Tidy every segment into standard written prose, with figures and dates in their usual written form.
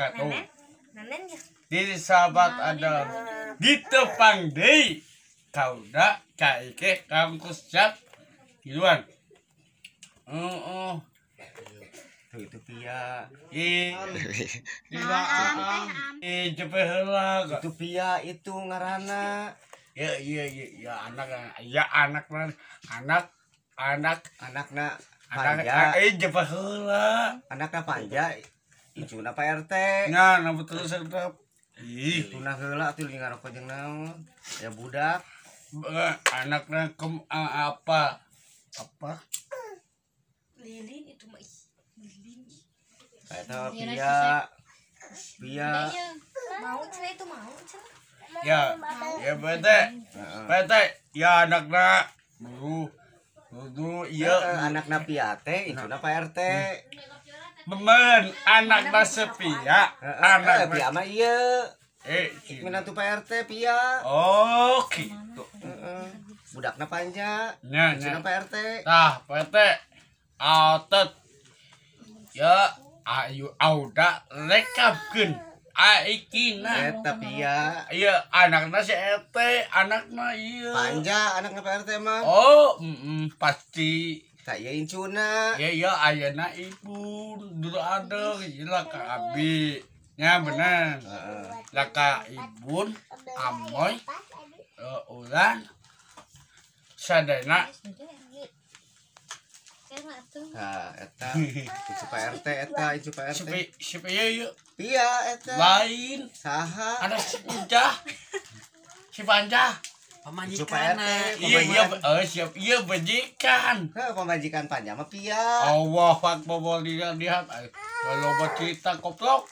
wabarakatuh. Nanen ya. Diri sahabat ada ditepang deui. Kauda kaike kangkus siap giluan. Itu Pia. Jepe heula. Itu Pia itu ngaranna. Ya anakna Panja. jepe heula. Anakna Panja. Icuna Pak RT. Nya na betul sedap. Ih, Icuna heula atuh ngaroko jeung naon. Ya budak. anakna apa? Lilin itu mah. Lilin. Eta Pia. Mau cina itu mau cina. Ya bete, ya anakna iya Anakna Pia teh icuna Pak RT. bemen anakna sepia, Pia anakna mah ieu. gitu. Minantu Pak RT Pia. Oh gitu. Budakna Panja. Nya Icuna Pak RT. tah pete autet ya ayu auda rekapkeun aikina. Eta Pia. Iya anakna si ete, anakna ieu. Panja anakna Pak RT mah. Oh, pasti. Tak ieu incuna. Ya ayeuna ibu dulu ada gila ka abi. Ya bener. Laka ibun amoy ulan sadana. Nah, eta icu Pak RT eta icu Pak RT. Siapa ya Pia eta. lain Saha? ada si Ujah si Panja Icu Pak RT. siap iya bajikan. Heh, pemajikan Panja mah Pia. Allah Akbar lihat kalau buat kita koplok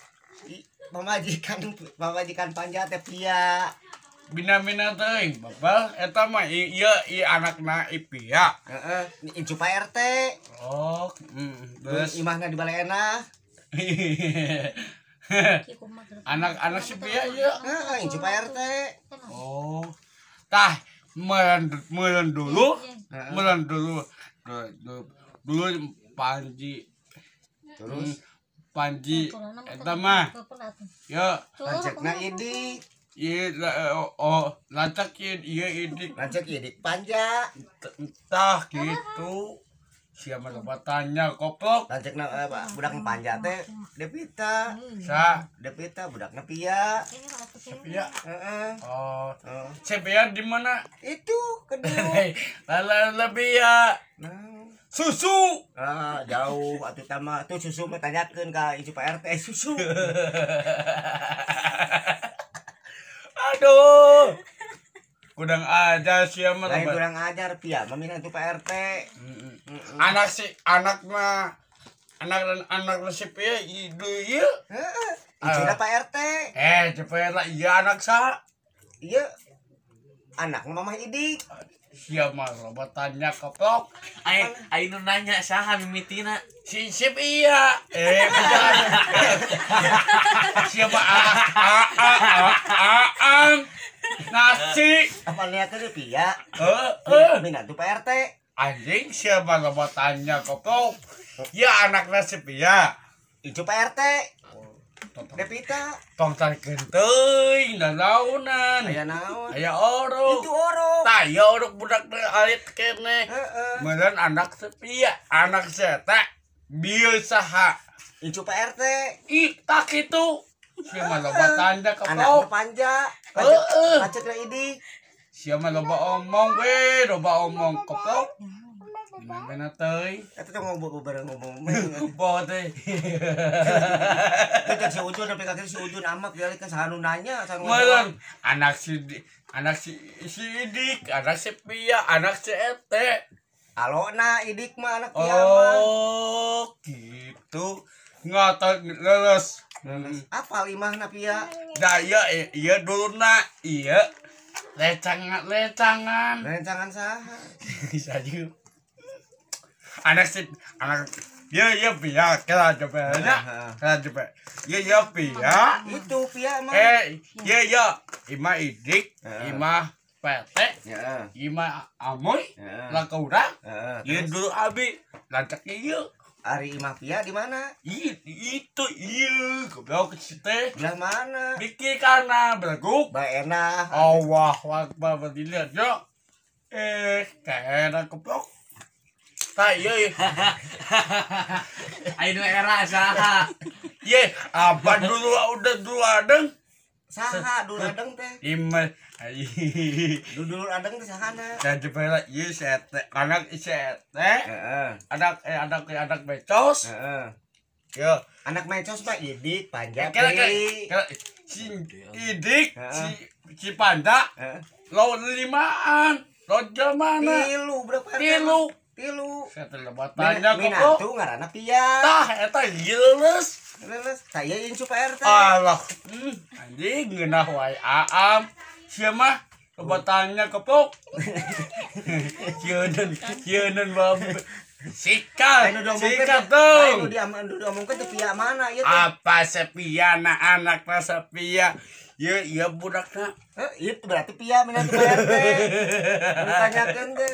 Pemajikan Panja teh Pia. bina-bina teuing babal eta mah iya anakna Ipia. Heeh, icu Pak RT. Oh, terus Imahna di Balena. anak-anak si Pia ya. Heeh, icu Pak RT. Oh, tah meuleun dulu, dulu Panji. Terus Panji eta mah ya lanjutna Idi. ieu lacak ieu idik Lanjut Idik Panja. entah gitu siapa lupa tanya koplok Lanjutna budak Panja teh Devita. sa Devita budakna Pia. Sepia Heeh. oh Sepia di mana Itu kedua. lebih ya Nah, susu jauh atuh tama tuh susu mah tanyakeun ka icu Pak RT susu. aduh kurang aja siapa Lain kurang ajar Pia mah minantu Pak RT. anak mah anak si Pia itu iya Heeh. Icuna Pak RT. cepet lah iya anak sa Iya. Anak Mamah Idik. siapa mah loba tanya koplok Ayo nanya saha mimitina. si Pia siapa nasi Apa niatnya Pia? Minantu Pak RT. anjing siapa loba tanya koplok ya anaknya si Pia Icu Pak RT. Devita. tong tarikeun teuing nanaunan Aya naon? aya orok Itu orok. tah ya orok budak alit kene Heeh. meureun anak sepia anak seta bieu saha Icu Pak RT. ih tak kitu siapa loba tanda Anak keplok Panja. Heeh. Lanjut ke Idik. siapa loba omong we loba omong keplok gimana teuing Eta tuh ngomong bareng ngomong. boh teh Kita si Ujun sampai kaki si Ujun amat kali kan sanu nanya sanu meureun anak si Idik anak si Pia anak si Ete Alona Idik mah anak Pia mah. oh gitu ngotot leles Apa limahna Pia? dah iya dulu nak iya lecangan Rencangan saha? bisa juga anak iya Pia kira coba aja kira coba iya Pia Itu Pia mah. iya Ima Idik Ima Pete Ya. Ima Amoy Ya. lah kau dah Heeh. iya dulu abi lancak iya Ari Imah Pia di mana? Itu iya goblok teh. Belah mana? Di kiri kanan berguk. Baena. Allah Akbar dilihat yo. Kayak enak goblok. Tak iya. Ayo era saha. Ye, apa dulu udah dulu adeng. Saha dulu adeng teh. Imal. Ai. Dulu adeng teh sahana. Dan jebela ieu sete anak sete. Heeh. Anak becos. Heeh. Yo. Anak mencos mah Idik, Panja, Kira Prilly. si Idik, Heeh. si Panda, Heeh. lo limaan, lo mana? Tilu berapa? Tilu. Tilu. Saya lebat tanya kok. Minatu ngaranna Pia. Tah, eta gileuleus. Leles, saya incu Pak RT. Alah, anjing ngeunah wae aam. Sia mah lebat tanya kepok. Yeun babe. Sikal, sikat dong. Ayo diomongkeun teh Pia mana ieu teh? Apa sepia na anak na sepia. Ya budakna. Itu berarti Pia minatu Pak RT. Ditanyakeun teh.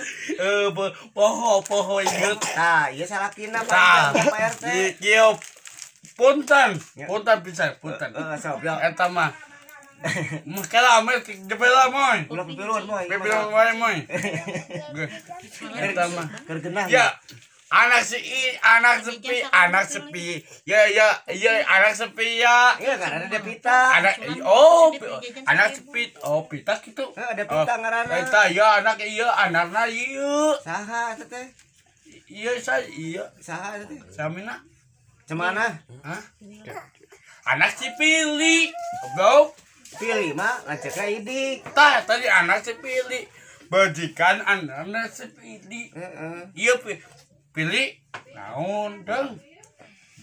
Poho inget. Nah, ieu salakina Tah, Pak RT. kieu punten, Ya. punten pisan, punten. Sok ya. Eta mah. Makala ame jebela moy. Ulah pipilun moy. Pipilun wae moy. Eta mah. Keur geunah. Ya, anak sepi, anak sepi. Ya, anak sepi ya. Iya kan ada Pita. Anak sepi. Oh, pita gitu. Ada Pita ngaranna. Eta ya anak ieu, anakna ieu. Saha eta teh? Iya Saha eta teh? samina. Cemana? Hah? Anak si Pili. Bro, Pilih mah lanceuk Idik. tah tadi anak si Pili. Bajikan anak si Pili. Heeh. Iya Pili. Naon deng?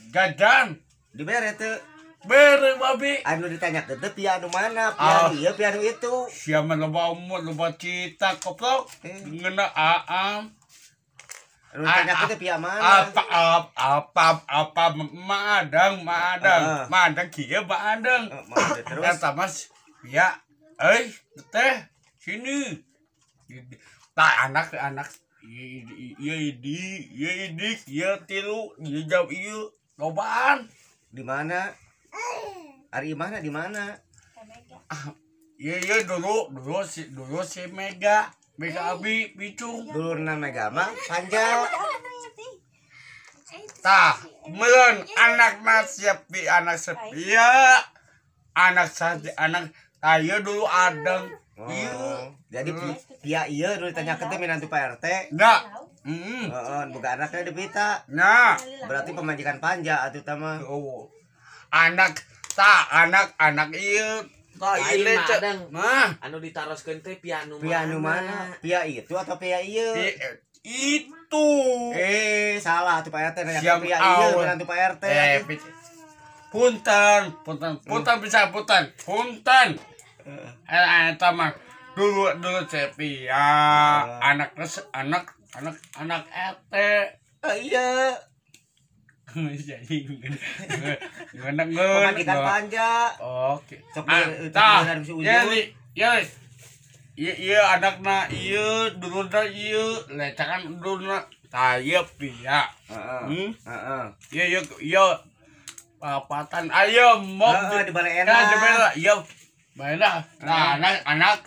Jajan. Dibere teu. Bere babi. Anu ditanyakeun teh Pia anu mana? Ah. Pia ieu, Pia anu itu. Siapa loba umur, loba cita koplok. Ngena aam. Anu ditanyakeun teh Pia mana? Apa madang kieu madang. Mau terus. Eta mas ya teh sini. Tah anak ieu idik ieu tilu ieu jauh ieu lobaan. Di mana? Ari mana di mana? Ieu dulu si Mega Abi Picung. Dulurna Mega mah Panja. Tah, meureun anakna sepi, anak sepia. Anak ayo dulu adeng. Oh, jadi Pia ieu dulu ditanyakeun teh minantu Pak RT. Enggak. Heeh, boga anaknya di Pita. Nah, Berarti pemajikan Panja atuh tah mah. oh. Anak ieu tah Lain ieu mah, Dang. mah. Anu ditaroskeun teh pianu Pia anu mana? Pia itu atau Pia ieu? Itu. Salah atuh Pak RT nanya Siap Pia ieu awal. minantu Pak RT. Punten bisa punten. Eta mah dulu sepia. Anak ete. Iya. Gimana Pemajikan Panja. Oke. Sok Tah, dari si Ujung. Iya anakna iya dulurna iya lecakan dulurna tah ieu Pia. Heeh. Heeh. Iya papatan ayo mob Heeh, di balai nah enak. jebela iya baena nah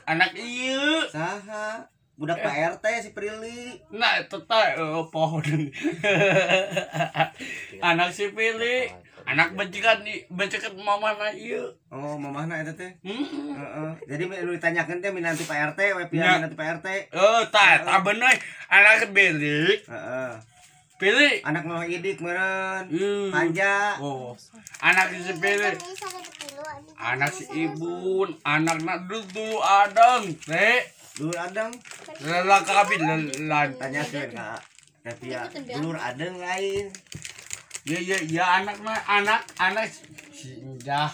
anak iya Saha? Budak Pak RT si Prilly. nah itu teh pohon anak si Pili anak bajikan mamana iya Oh, mamahna eta teh. heeh Heeh. Jadi anu ditanyakeun teh minantu Pak RT, we Pia Ya. minantu Pak RT. tah bener anak Pili Heeh. Pili Anak mah Idik meureun. Hmm. Panja. oh anak si Pili anak si Ibun anakna dulu adeng teh Dulur adeng. lelaki abi lan Tanyakeun ka Pia. Dulur adeng lain. ya anak si Injah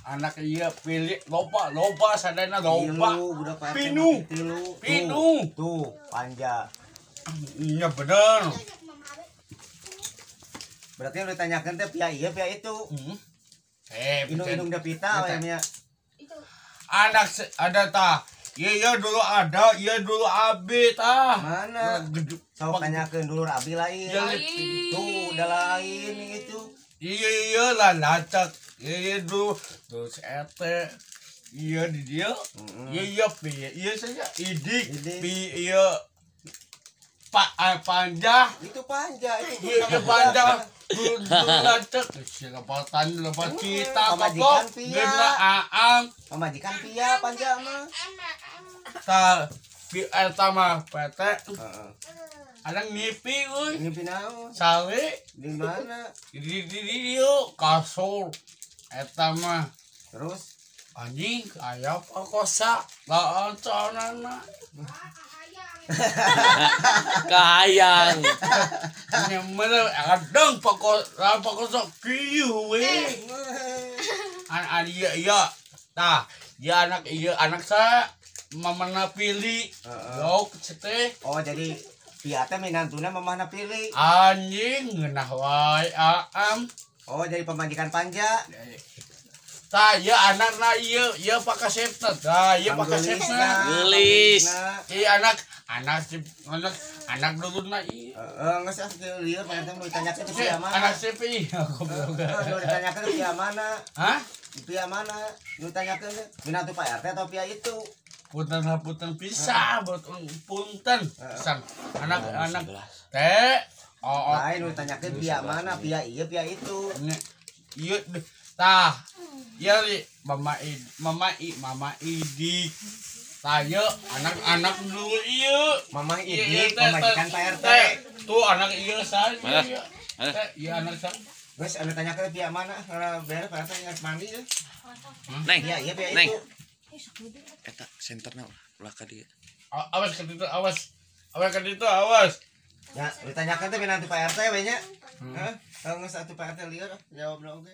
anak iya pilih loba sadana loba Tilu, budak Pak RT. Pinu. Tilu. Tuh, Panja. iya bener Berarti yang ditanyakeun teh Pia ieu Pia itu. Inung Indung da Pita we nya. anak ada tah Iya dulu ada, iya dulu abi tah. Mana? Sok tanyakeun dulur abi lain. Iya, Tuh, udah lain itu. Iya lah lacak. Iya dulu terus ete. Iya di dia. Iya pi. Iya saja idik. Idik. Pi iya Pak panjang. Itu panja itu. Iya panjang. Dulu lacak. Siapa kita Pamajikan kok. Pia. Gena aang. Pemajikan Pia panja mah. Ta pi eta mah pete. Heeh. Ada ngipi euy. Ini pinaon? Sale Di mana? di dieu kasur. Eta mah Terus anjing aya pakosa. Gaonconana. Kahayang. Nyemel adeng pakosa kieu we. An iya. Tah, ya anak saya mamana pilih. Yo cete Oh jadi Pia teh minantuna mamahna pilih. anjing ngeunah wae aam. Oh jadi pemajikan panja. Tah, ya anakna ieu pakasepna. Tah, ieu pakasepna. Gelis. Ieu anak dulurna ieu. Nggak sih liur Pak RT mau ditanyakan ke Pia mana? Anak CPI goblok. Mau ditanyakan ke Pia mana? Hah? Pia mana? Mau ditanyakan minantu Pak RT atau Pia itu? Punten pisah, punten. Pisan. Anak teh. Oh, Lain mau ditanyakan Pia mana? Pia iya Pia itu. ieu tah. Ieu mama Idik. Tah ieu anak dulu ieu. Mama Iya, Idik pemajikan Pak RT. Tuh anak ieu saja. Mana? Teh, iya anak saya. Guys, anu tanyakan Pia mana? Karena bener Pak RT ingat mandi ya. Neng. Iya iya Pia Neng. itu. Eta senterna ulah ka dieu. Awas ke ditu, awas. Awas ke ditu, awas. Ya, ditanyakan teh minantu Pak RT we nya. Heeh. Kalau nggak satu Pak RT liur jawab dong oke.